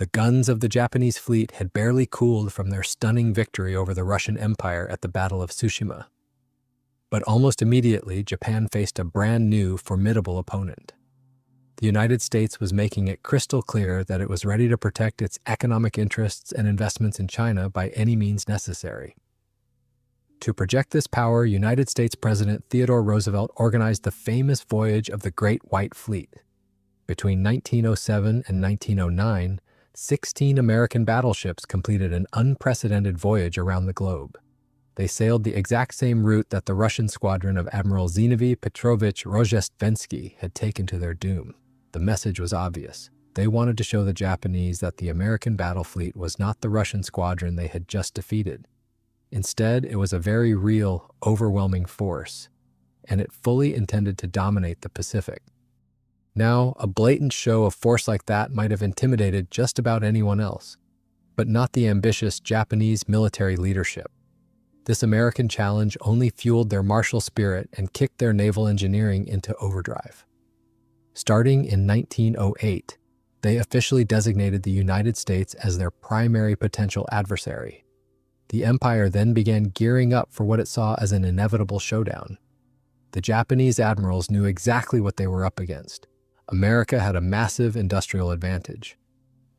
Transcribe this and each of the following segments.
The guns of the Japanese fleet had barely cooled from their stunning victory over the Russian Empire at the Battle of Tsushima. But almost immediately, Japan faced a brand new, formidable opponent. The United States was making it crystal clear that it was ready to protect its economic interests and investments in China by any means necessary. To project this power, United States President Theodore Roosevelt organized the famous voyage of the Great White Fleet. Between 1907 and 1909, 16 American battleships completed an unprecedented voyage around the globe. They sailed the exact same route that the Russian squadron of Admiral Zиновий Petrovich Rozhdestvensky had taken to their doom. The message was obvious. They wanted to show the Japanese that the American battle fleet was not the Russian squadron they had just defeated. Instead, it was a very real, overwhelming force, and it fully intended to dominate the Pacific. Now, a blatant show of force like that might have intimidated just about anyone else, but not the ambitious Japanese military leadership. This American challenge only fueled their martial spirit and kicked their naval engineering into overdrive. Starting in 1908, they officially designated the United States as their primary potential adversary. The empire then began gearing up for what it saw as an inevitable showdown. The Japanese admirals knew exactly what they were up against. America had a massive industrial advantage.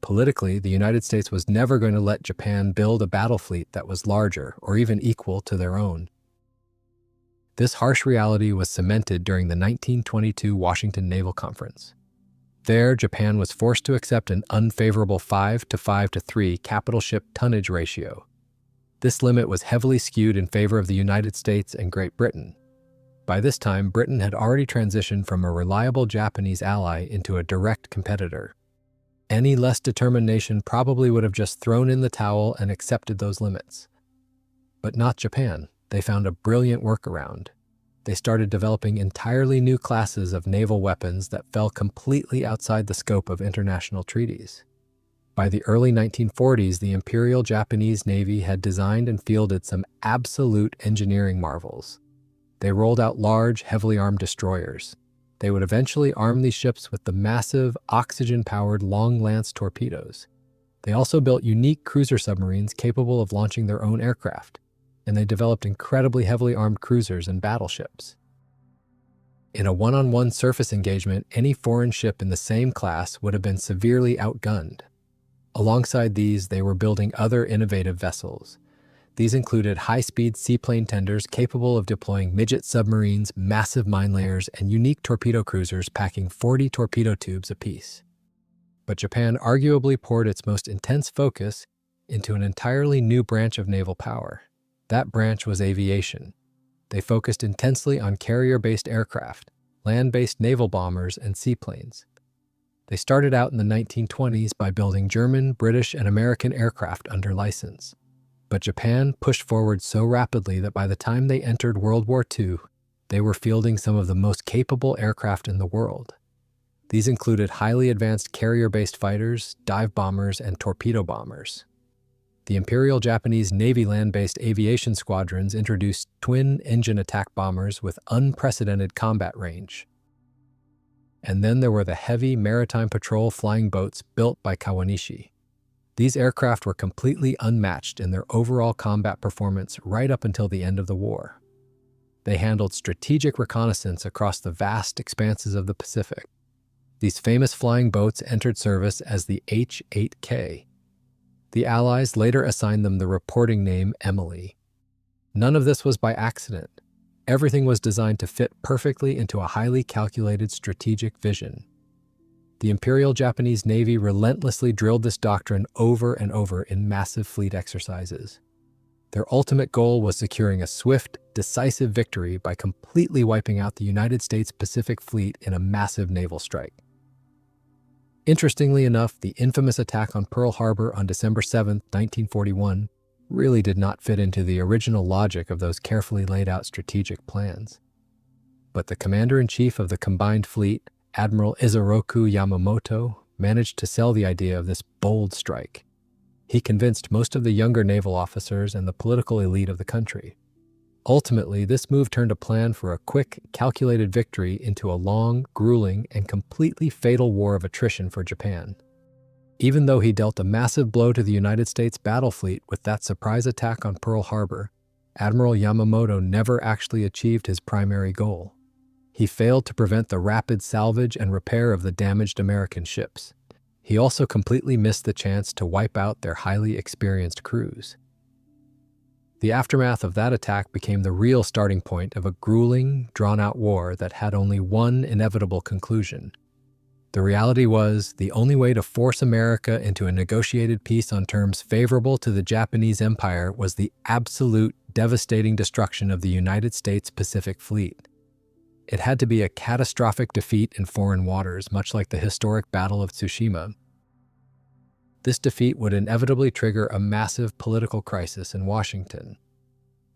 Politically, the United States was never going to let Japan build a battle fleet that was larger or even equal to their own. This harsh reality was cemented during the 1922 Washington Naval Conference. There, Japan was forced to accept an unfavorable 5-5-3 capital ship tonnage ratio. This limit was heavily skewed in favor of the United States and Great Britain. By this time, Britain had already transitioned from a reliable Japanese ally into a direct competitor. Any less determined nation probably would have just thrown in the towel and accepted those limits. But not Japan. They found a brilliant workaround. They started developing entirely new classes of naval weapons that fell completely outside the scope of international treaties. By the early 1940s, the Imperial Japanese Navy had designed and fielded some absolute engineering marvels. They rolled out large, heavily armed destroyers. They would eventually arm these ships with the massive, oxygen-powered Long Lance torpedoes. They also built unique cruiser submarines capable of launching their own aircraft, and they developed incredibly heavily armed cruisers and battleships. In a one-on-one surface engagement, any foreign ship in the same class would have been severely outgunned. Alongside these, they were building other innovative vessels. These included high-speed seaplane tenders capable of deploying midget submarines, massive mine layers, and unique torpedo cruisers packing 40 torpedo tubes apiece. But Japan arguably poured its most intense focus into an entirely new branch of naval power. That branch was aviation. They focused intensely on carrier-based aircraft, land-based naval bombers, and seaplanes. They started out in the 1920s by building German, British, and American aircraft under license. But Japan pushed forward so rapidly that by the time they entered World War II, they were fielding some of the most capable aircraft in the world. These included highly advanced carrier-based fighters, dive bombers, and torpedo bombers. The Imperial Japanese Navy land-based aviation squadrons introduced twin-engine attack bombers with unprecedented combat range. And then there were the heavy maritime patrol flying boats built by Kawanishi. These aircraft were completely unmatched in their overall combat performance right up until the end of the war. They handled strategic reconnaissance across the vast expanses of the Pacific. These famous flying boats entered service as the H8K. The Allies later assigned them the reporting name Emily. None of this was by accident. Everything was designed to fit perfectly into a highly calculated strategic vision. The Imperial Japanese Navy relentlessly drilled this doctrine over and over in massive fleet exercises. Their ultimate goal was securing a swift, decisive victory by completely wiping out the United States Pacific Fleet in a massive naval strike. Interestingly enough, the infamous attack on Pearl Harbor on December 7, 1941, really did not fit into the original logic of those carefully laid out strategic plans. But the commander-in-chief of the combined fleet, Admiral Isoroku Yamamoto, managed to sell the idea of this bold strike. He convinced most of the younger naval officers and the political elite of the country. Ultimately, this move turned a plan for a quick, calculated victory into a long, grueling, and completely fatal war of attrition for Japan. Even though he dealt a massive blow to the United States battle fleet with that surprise attack on Pearl Harbor, Admiral Yamamoto never actually achieved his primary goal. He failed to prevent the rapid salvage and repair of the damaged American ships. He also completely missed the chance to wipe out their highly experienced crews. The aftermath of that attack became the real starting point of a grueling, drawn-out war that had only one inevitable conclusion. The reality was, the only way to force America into a negotiated peace on terms favorable to the Japanese Empire was the absolute, devastating destruction of the United States Pacific Fleet. It had to be a catastrophic defeat in foreign waters, much like the historic Battle of Tsushima. This defeat would inevitably trigger a massive political crisis in Washington.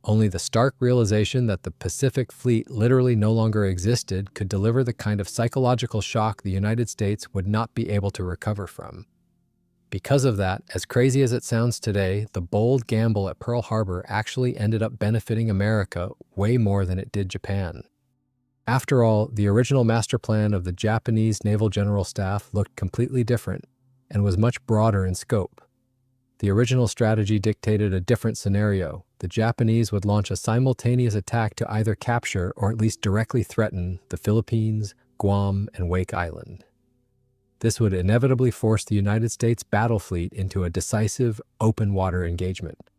Only the stark realization that the Pacific Fleet literally no longer existed could deliver the kind of psychological shock the United States would not be able to recover from. Because of that, as crazy as it sounds today, the bold gamble at Pearl Harbor actually ended up benefiting America way more than it did Japan. After all, the original master plan of the Japanese Naval General Staff looked completely different and was much broader in scope. The original strategy dictated a different scenario. The Japanese would launch a simultaneous attack to either capture or at least directly threaten the Philippines, Guam, and Wake Island. This would inevitably force the United States battle fleet into a decisive, open-water engagement.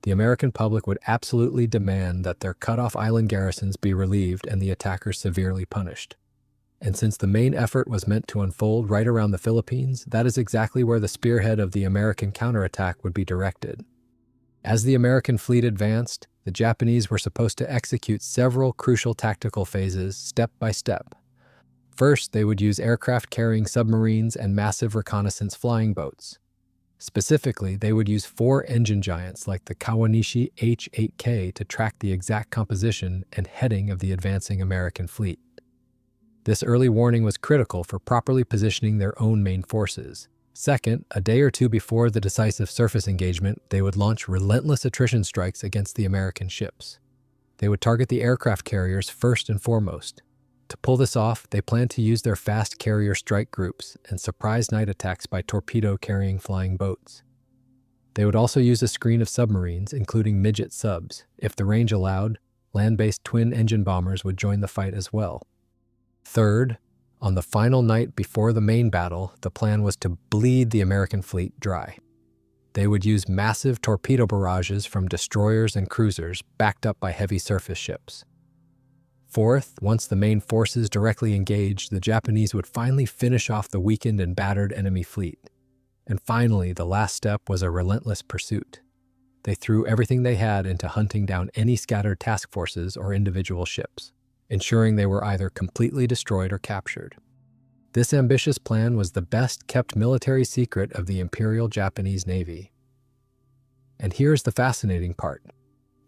The American public would absolutely demand that their cut-off island garrisons be relieved and the attackers severely punished. And since the main effort was meant to unfold right around the Philippines, that is exactly where the spearhead of the American counterattack would be directed. As the American fleet advanced, the Japanese were supposed to execute several crucial tactical phases step by step. First, they would use aircraft-carrying submarines and massive reconnaissance flying boats. Specifically, they would use 4 engine giants like the Kawanishi H8K to track the exact composition and heading of the advancing American fleet. This early warning was critical for properly positioning their own main forces. Second, a day or two before the decisive surface engagement, they would launch relentless attrition strikes against the American ships. They would target the aircraft carriers first and foremost. To pull this off, they planned to use their fast carrier strike groups and surprise night attacks by torpedo-carrying flying boats. They would also use a screen of submarines, including midget subs. If the range allowed, land-based twin-engine bombers would join the fight as well. Third, on the final night before the main battle, the plan was to bleed the American fleet dry. They would use massive torpedo barrages from destroyers and cruisers backed up by heavy surface ships. Fourth, once the main forces directly engaged, the Japanese would finally finish off the weakened and battered enemy fleet. And finally, the last step was a relentless pursuit. They threw everything they had into hunting down any scattered task forces or individual ships, ensuring they were either completely destroyed or captured. This ambitious plan was the best-kept military secret of the Imperial Japanese Navy. And here's the fascinating part.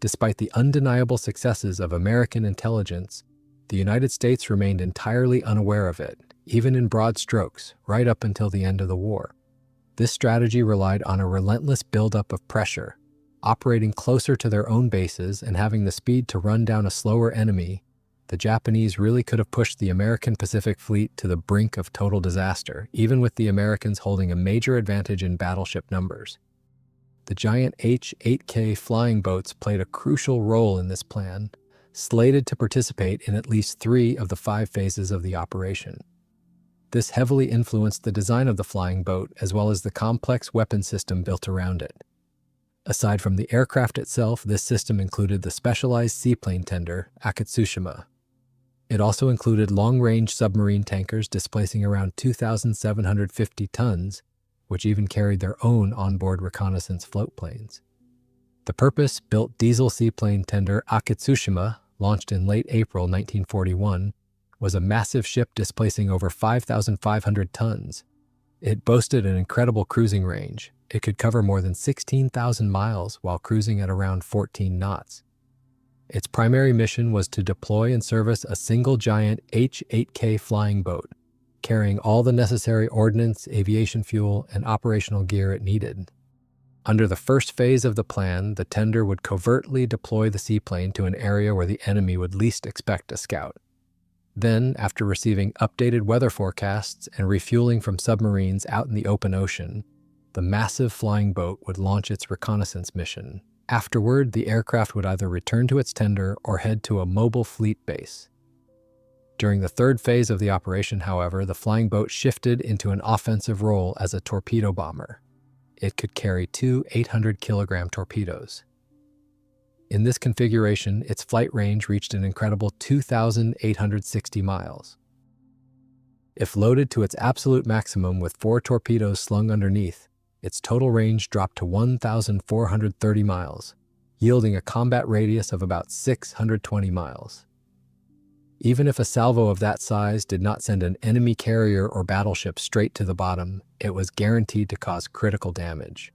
Despite the undeniable successes of American intelligence, the United States remained entirely unaware of it, even in broad strokes, right up until the end of the war. This strategy relied on a relentless buildup of pressure, operating closer to their own bases and having the speed to run down a slower enemy. The Japanese really could have pushed the American Pacific Fleet to the brink of total disaster, even with the Americans holding a major advantage in battleship numbers. The giant H8K flying boats played a crucial role in this plan, slated to participate in at least 3 of the 5 phases of the operation. This heavily influenced the design of the flying boat as well as the complex weapon system built around it. Aside from the aircraft itself, this system included the specialized seaplane tender, Akatsushima. It also included long-range submarine tankers displacing around 2,750 tons, which even carried their own onboard reconnaissance floatplanes. The purpose-built diesel seaplane tender Akatsushima, launched in late April 1941, was a massive ship displacing over 5,500 tons. It boasted an incredible cruising range. It could cover more than 16,000 miles while cruising at around 14 knots. Its primary mission was to deploy and service a single giant H8K flying boat, carrying all the necessary ordnance, aviation fuel, and operational gear it needed. Under the first phase of the plan, the tender would covertly deploy the seaplane to an area where the enemy would least expect a scout. Then, after receiving updated weather forecasts and refueling from submarines out in the open ocean, the massive flying boat would launch its reconnaissance mission. Afterward, the aircraft would either return to its tender or head to a mobile fleet base. During the third phase of the operation, however, the flying boat shifted into an offensive role as a torpedo bomber. It could carry two 800-kilogram torpedoes. In this configuration, its flight range reached an incredible 2,860 miles. If loaded to its absolute maximum with 4 torpedoes slung underneath, its total range dropped to 1,430 miles, yielding a combat radius of about 620 miles. Even if a salvo of that size did not send an enemy carrier or battleship straight to the bottom, it was guaranteed to cause critical damage.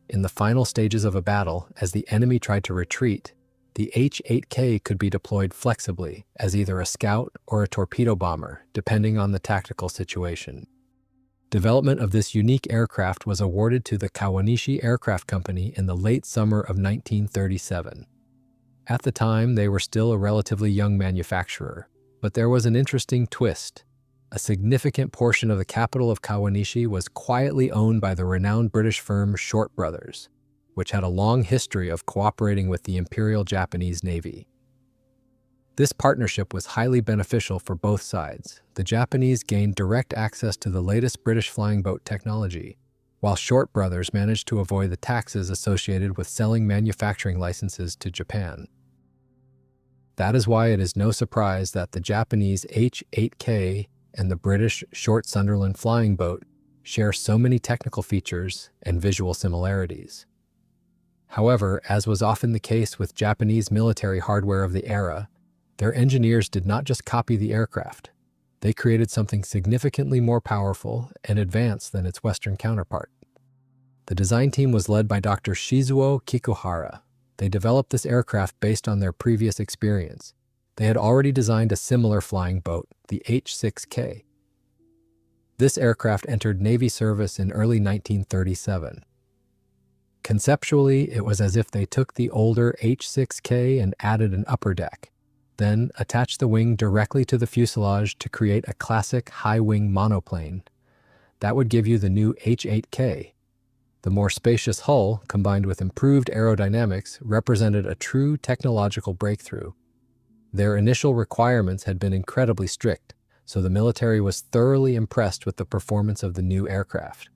In the final stages of a battle, as the enemy tried to retreat, the H8K could be deployed flexibly as either a scout or a torpedo bomber, depending on the tactical situation. Development of this unique aircraft was awarded to the Kawanishi Aircraft Company in the late summer of 1937. At the time, they were still a relatively young manufacturer, but there was an interesting twist. A significant portion of the capital of Kawanishi was quietly owned by the renowned British firm Short Brothers, which had a long history of cooperating with the Imperial Japanese Navy. This partnership was highly beneficial for both sides. The Japanese gained direct access to the latest British flying boat technology, while Short Brothers managed to avoid the taxes associated with selling manufacturing licenses to Japan. That is why it is no surprise that the Japanese H8K and the British Short Sunderland flying boat share so many technical features and visual similarities. However, as was often the case with Japanese military hardware of the era, their engineers did not just copy the aircraft. They created something significantly more powerful and advanced than its Western counterpart. The design team was led by Dr. Shizuo Kikuhara. They developed this aircraft based on their previous experience. They had already designed a similar flying boat, the H8K. This aircraft entered Navy service in early 1937. Conceptually, it was as if they took the older H8K and added an upper deck, then attached the wing directly to the fuselage to create a classic high-wing monoplane. That would give you the new H8K. The more spacious hull, combined with improved aerodynamics, represented a true technological breakthrough. Their initial requirements had been incredibly strict, so the military was thoroughly impressed with the performance of the new aircraft.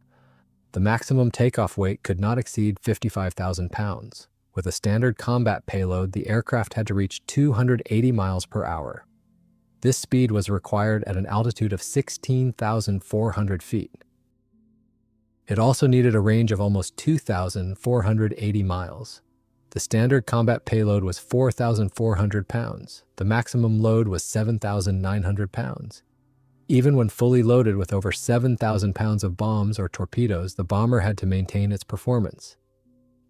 The maximum takeoff weight could not exceed 55,000 pounds. With a standard combat payload, the aircraft had to reach 280 miles per hour. This speed was required at an altitude of 16,400 feet. It also needed a range of almost 2,480 miles. The standard combat payload was 4,400 pounds. The maximum load was 7,900 pounds. Even when fully loaded with over 7,000 pounds of bombs or torpedoes, the bomber had to maintain its performance.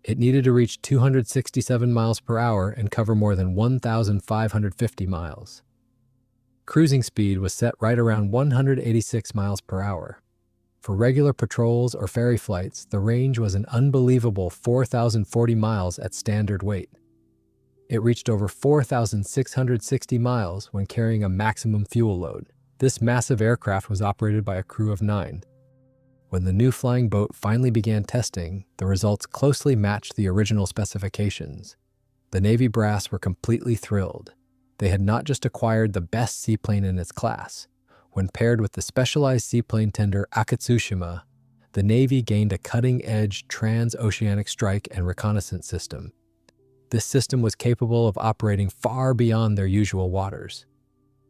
It needed to reach 267 miles per hour and cover more than 1,550 miles. Cruising speed was set right around 186 miles per hour. For regular patrols or ferry flights, the range was an unbelievable 4,040 miles at standard weight. It reached over 4,660 miles when carrying a maximum fuel load. This massive aircraft was operated by a crew of 9. When the new flying boat finally began testing, the results closely matched the original specifications. The Navy brass were completely thrilled. They had not just acquired the best seaplane in its class. When paired with the specialized seaplane tender Akatsushima, the Navy gained a cutting-edge transoceanic strike and reconnaissance system. This system was capable of operating far beyond their usual waters.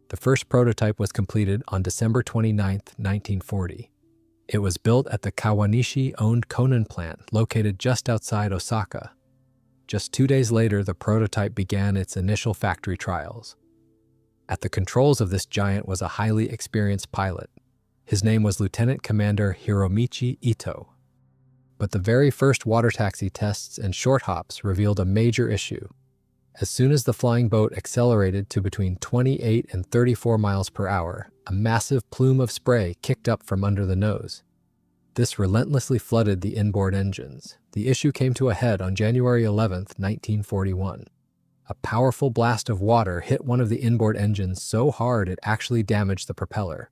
The first prototype was completed on December 29, 1940. It was built at the Kawanishi-owned Konan plant located just outside Osaka. Just 2 days later, the prototype began its initial factory trials. At the controls of this giant was a highly experienced pilot. His name was Lieutenant Commander Hiromichi Ito. But the very first water taxi tests and short hops revealed a major issue. As soon as the flying boat accelerated to between 28 and 34 miles per hour, a massive plume of spray kicked up from under the nose. This relentlessly flooded the inboard engines. The issue came to a head on January 11, 1941. A powerful blast of water hit one of the inboard engines so hard it actually damaged the propeller.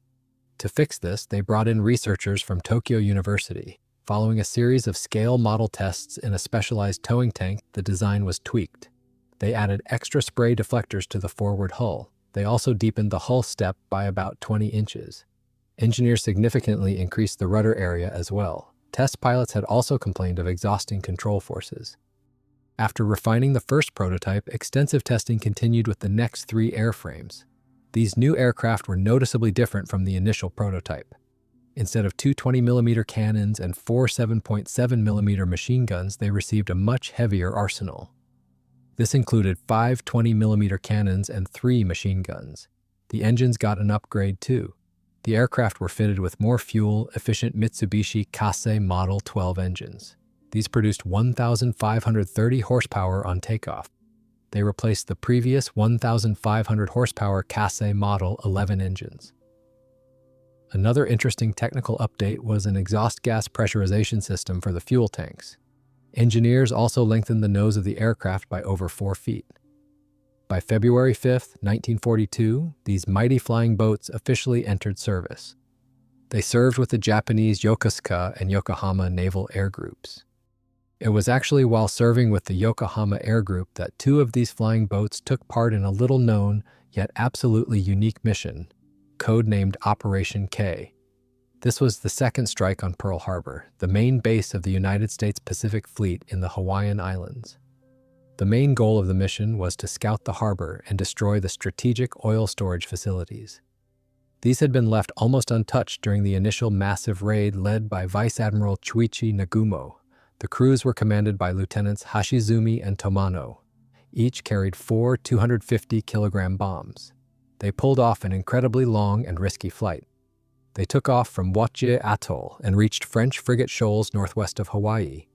To fix this, they brought in researchers from Tokyo University. Following a series of scale model tests in a specialized towing tank, the design was tweaked. They added extra spray deflectors to the forward hull. They also deepened the hull step by about 20 inches. Engineers significantly increased the rudder area as well. Test pilots had also complained of exhausting control forces. After refining the first prototype, extensive testing continued with the next 3 airframes. These new aircraft were noticeably different from the initial prototype. Instead of 2 20mm cannons and 4 7.7mm machine guns, they received a much heavier arsenal. This included 5 20mm cannons and 3 machine guns. The engines got an upgrade too. The aircraft were fitted with more fuel-efficient Mitsubishi Kase Model 12 engines. These produced 1,530 horsepower on takeoff. They replaced the previous 1,500 horsepower Kase Model 11 engines. Another interesting technical update was an exhaust gas pressurization system for the fuel tanks. Engineers also lengthened the nose of the aircraft by over 4 feet. By February 5, 1942, these mighty flying boats officially entered service. They served with the Japanese Yokosuka and Yokohama naval air groups. It was actually while serving with the Yokohama Air Group that 2 of these flying boats took part in a little-known, yet absolutely unique mission, codenamed Operation K. This was the second strike on Pearl Harbor, the main base of the United States Pacific Fleet in the Hawaiian Islands. The main goal of the mission was to scout the harbor and destroy the strategic oil storage facilities. These had been left almost untouched during the initial massive raid led by Vice Admiral Chuichi Nagumo. The crews were commanded by Lieutenants Hashizumi and Tomano. Each carried 4 250-kilogram bombs. They pulled off an incredibly long and risky flight. They took off from Wachie Atoll and reached French frigate shoals northwest of Hawaii.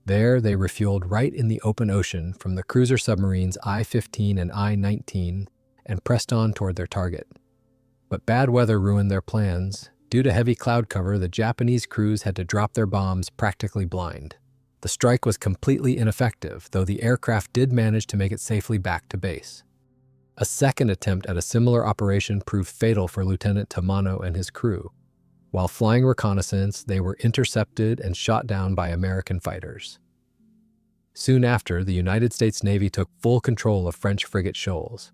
There, they refueled right in the open ocean from the cruiser submarines I-15 and I-19 and pressed on toward their target. But bad weather ruined their plans. Due to heavy cloud cover, the Japanese crews had to drop their bombs practically blind. The strike was completely ineffective, though the aircraft did manage to make it safely back to base. A second attempt at a similar operation proved fatal for Lieutenant Tamano and his crew. While flying reconnaissance, they were intercepted and shot down by American fighters. Soon after, the United States Navy took full control of French frigate shoals.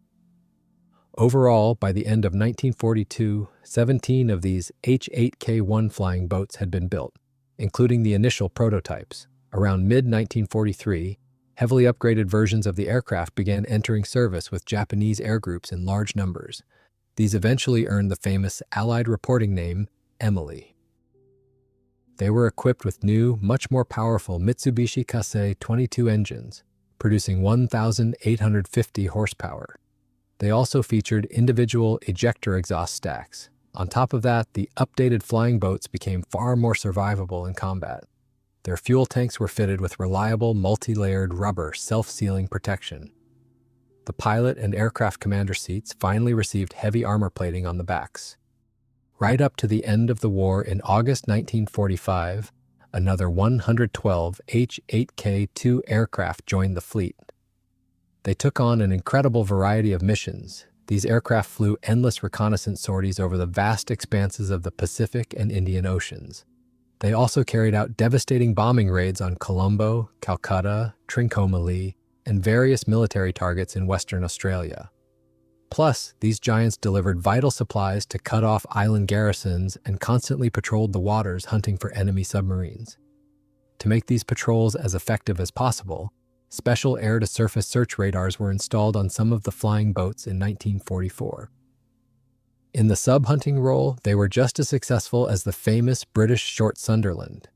Overall, by the end of 1942, 17 of these H8K flying boats had been built, including the initial prototypes. Around mid-1943, heavily upgraded versions of the aircraft began entering service with Japanese air groups in large numbers. These eventually earned the famous Allied reporting name, Emily. They were equipped with new, much more powerful Mitsubishi Kase 22 engines, producing 1,850 horsepower. They also featured individual ejector exhaust stacks. On top of that, the updated flying boats became far more survivable in combat. Their fuel tanks were fitted with reliable, multi-layered rubber self-sealing protection. The pilot and aircraft commander seats finally received heavy armor plating on the backs. Right up to the end of the war in August 1945, another 112 H8K-2 aircraft joined the fleet. They took on an incredible variety of missions. These aircraft flew endless reconnaissance sorties over the vast expanses of the Pacific and Indian Oceans. They also carried out devastating bombing raids on Colombo, Calcutta, Trincomalee, and various military targets in Western Australia. Plus, these giants delivered vital supplies to cut off island garrisons and constantly patrolled the waters hunting for enemy submarines. To make these patrols as effective as possible, special air-to-surface search radars were installed on some of the flying boats in 1944. In the sub-hunting role, they were just as successful as the famous British short Sunderland.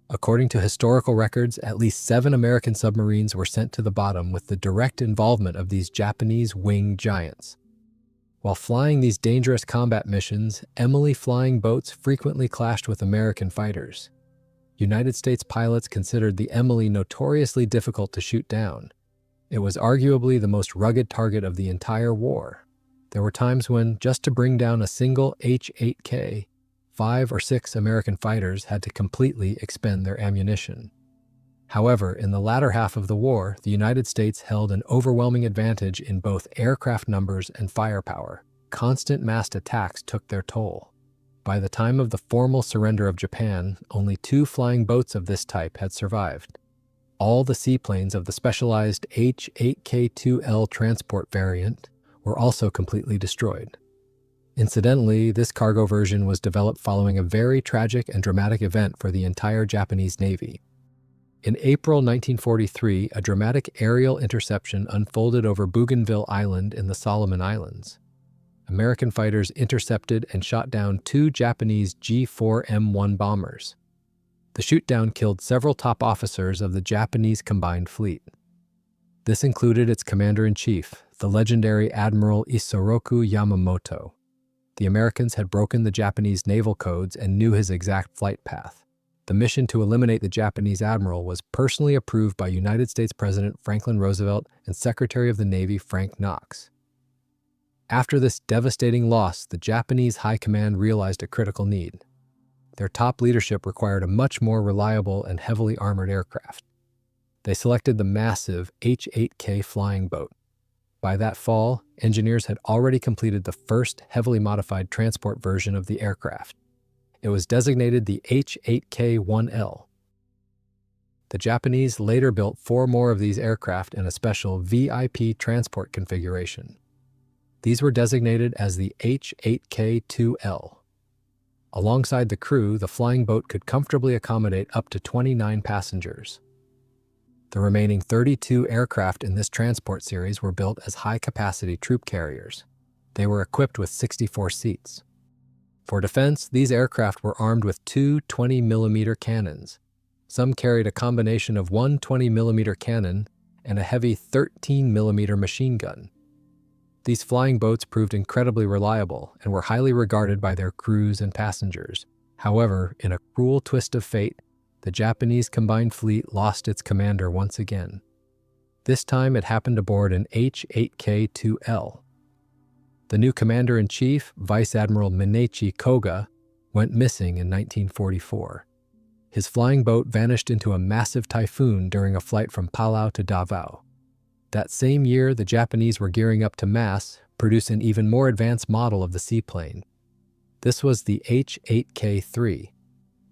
According to historical records, at least 7 American submarines were sent to the bottom with the direct involvement of these Japanese winged giants. While flying these dangerous combat missions, Emily flying boats frequently clashed with American fighters. United States pilots considered the Emily notoriously difficult to shoot down. It was arguably the most rugged target of the entire war. There were times when, just to bring down a single H-8K, 5 or 6 American fighters had to completely expend their ammunition. However, in the latter half of the war, the United States held an overwhelming advantage in both aircraft numbers and firepower. Constant massed attacks took their toll. By the time of the formal surrender of Japan, only 2 flying boats of this type had survived. All the seaplanes of the specialized H8K-2L transport variant were also completely destroyed. Incidentally, this cargo version was developed following a very tragic and dramatic event for the entire Japanese Navy. In April 1943, a dramatic aerial interception unfolded over Bougainville Island in the Solomon Islands. American fighters intercepted and shot down 2 Japanese G4M1 bombers. The shoot-down killed several top officers of the Japanese combined fleet. This included its commander-in-chief, the legendary Admiral Isoroku Yamamoto. The Americans had broken the Japanese naval codes and knew his exact flight path. The mission to eliminate the Japanese admiral was personally approved by United States President Franklin Roosevelt and Secretary of the Navy Frank Knox. After this devastating loss, the Japanese High Command realized a critical need. Their top leadership required a much more reliable and heavily armored aircraft. They selected the massive H8K flying boat. By that fall, engineers had already completed the first heavily modified transport version of the aircraft. It was designated the H8K-1L. The Japanese later built 4 more of these aircraft in a special VIP transport configuration. These were designated as the H8K-2L. Alongside the crew, the flying boat could comfortably accommodate up to 29 passengers. The remaining 32 aircraft in this transport series were built as high-capacity troop carriers. They were equipped with 64 seats. For defense, these aircraft were armed with 2 20mm cannons. Some carried a combination of one 20mm cannon and a heavy 13mm machine gun. These flying boats proved incredibly reliable and were highly regarded by their crews and passengers. However, in a cruel twist of fate, the Japanese combined fleet lost its commander once again. This time it happened aboard an H8K-2L. The new commander-in-chief, Vice Admiral Minechi Koga, went missing in 1944. His flying boat vanished into a massive typhoon during a flight from Palau to Davao. That same year, the Japanese were gearing up to produce an even more advanced model of the seaplane. This was the H8K-3.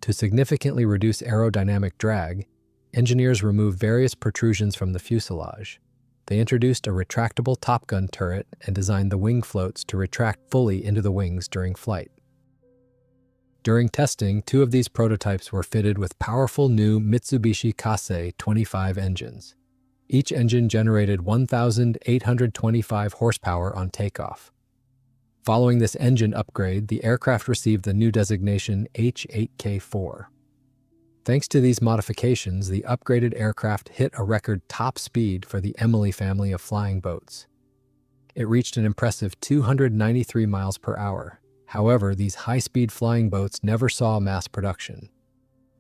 To significantly reduce aerodynamic drag, engineers removed various protrusions from the fuselage. They introduced a retractable Top Gun turret and designed the wing floats to retract fully into the wings during flight. During testing, 2 of these prototypes were fitted with powerful new Mitsubishi Kase 25 engines. Each engine generated 1,825 horsepower on takeoff. Following this engine upgrade, the aircraft received the new designation H8K-4. Thanks to these modifications, the upgraded aircraft hit a record top speed for the Emily family of flying boats. It reached an impressive 293 miles per hour. However, these high-speed flying boats never saw mass production.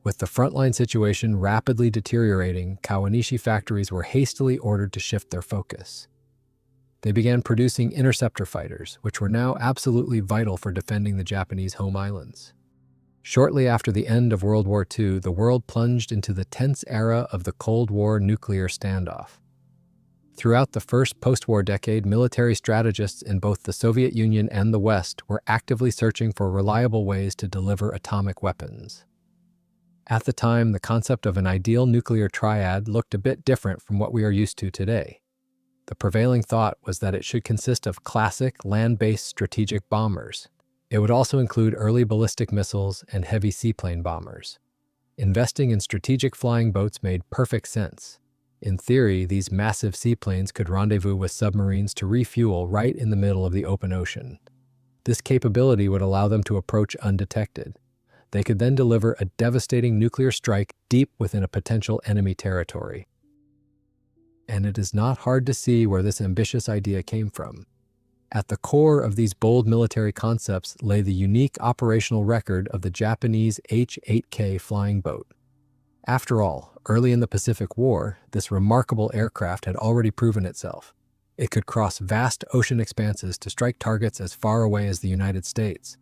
With the frontline situation rapidly deteriorating, Kawanishi factories were hastily ordered to shift their focus. They began producing interceptor fighters, which were now absolutely vital for defending the Japanese home islands. Shortly after the end of World War II, the world plunged into the tense era of the Cold War nuclear standoff. Throughout the first post-war decade, military strategists in both the Soviet Union and the West were actively searching for reliable ways to deliver atomic weapons. At the time, the concept of an ideal nuclear triad looked a bit different from what we are used to today. The prevailing thought was that it should consist of classic, land-based strategic bombers. It would also include early ballistic missiles and heavy seaplane bombers. Investing in strategic flying boats made perfect sense. In theory, these massive seaplanes could rendezvous with submarines to refuel right in the middle of the open ocean. This capability would allow them to approach undetected. They could then deliver a devastating nuclear strike deep within a potential enemy territory. And it is not hard to see where this ambitious idea came from. At the core of these bold military concepts lay the unique operational record of the Japanese H8K flying boat. After all, early in the Pacific War, this remarkable aircraft had already proven itself. It could cross vast ocean expanses to strike targets as far away as the United States.